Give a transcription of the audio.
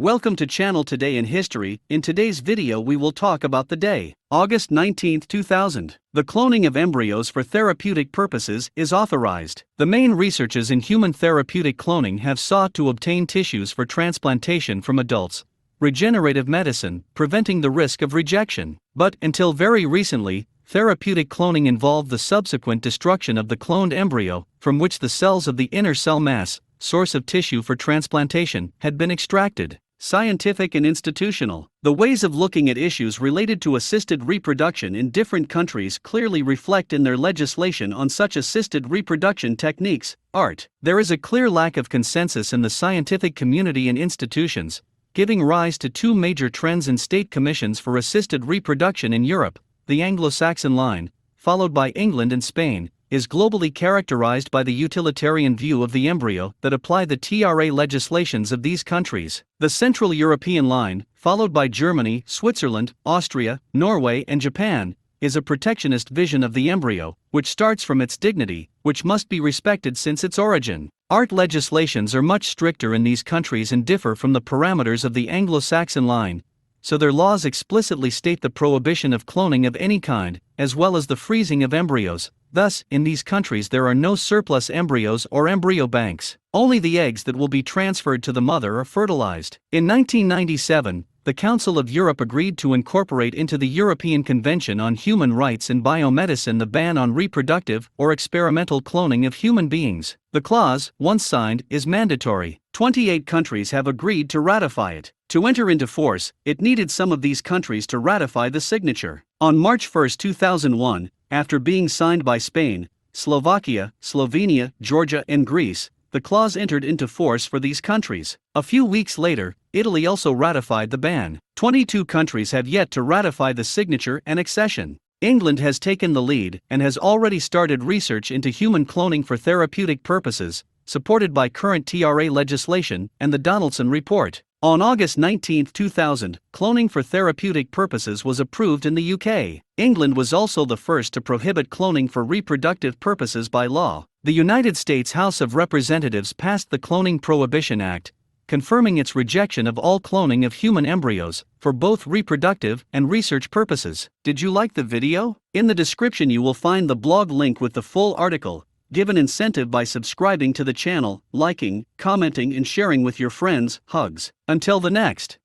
Welcome to channel Today in History. In today's video we will talk about the day, August 19, 2000. The cloning of embryos for therapeutic purposes is authorized. The main researchers in human therapeutic cloning have sought to obtain tissues for transplantation from adults. Regenerative medicine, preventing the risk of rejection. But until very recently, therapeutic cloning involved the subsequent destruction of the cloned embryo, from which the cells of the inner cell mass, source of tissue for transplantation, had been extracted. Scientific and institutional. The ways of looking at issues related to assisted reproduction in different countries clearly reflect in their legislation on such assisted reproduction techniques. There is a clear lack of consensus in the scientific community and institutions, giving rise to two major trends in state commissions for assisted reproduction in Europe. The Anglo-Saxon line, followed by England and Spain, is globally characterized by the utilitarian view of the embryo that apply the TRA legislations of these countries. The Central European line, followed by Germany, Switzerland, Austria, Norway and Japan, is a protectionist vision of the embryo, which starts from its dignity, which must be respected since its origin. Legislations are much stricter in these countries and differ from the parameters of the Anglo-Saxon line, so their laws explicitly state the prohibition of cloning of any kind, as well as the freezing of embryos. Thus, in these countries there are no surplus embryos or embryo banks. Only the eggs that will be transferred to the mother are fertilized. In 1997, the Council of Europe agreed to incorporate into the European Convention on Human Rights and Biomedicine the ban on reproductive or experimental cloning of human beings. The clause, once signed, is mandatory. 28 countries have agreed to ratify it. To enter into force, it needed some of these countries to ratify the signature. On March 1, 2001, after being signed by Spain, Slovakia, Slovenia, Georgia and Greece, the clause entered into force for these countries. A few weeks later, Italy also ratified the ban. 22 countries have yet to ratify the signature and accession. England has taken the lead and has already started research into human cloning for therapeutic purposes, supported by current TRA legislation and the Donaldson Report. On August 19, 2000, cloning for therapeutic purposes was approved in the UK. England was also the first to prohibit cloning for reproductive purposes by law. The United States House of Representatives passed the Cloning Prohibition Act, confirming its rejection of all cloning of human embryos, for both reproductive and research purposes. Did you like the video? In the description you will find the blog link with the full article. Give an incentive by subscribing to the channel, liking, commenting and sharing with your friends. Hugs. Until the next.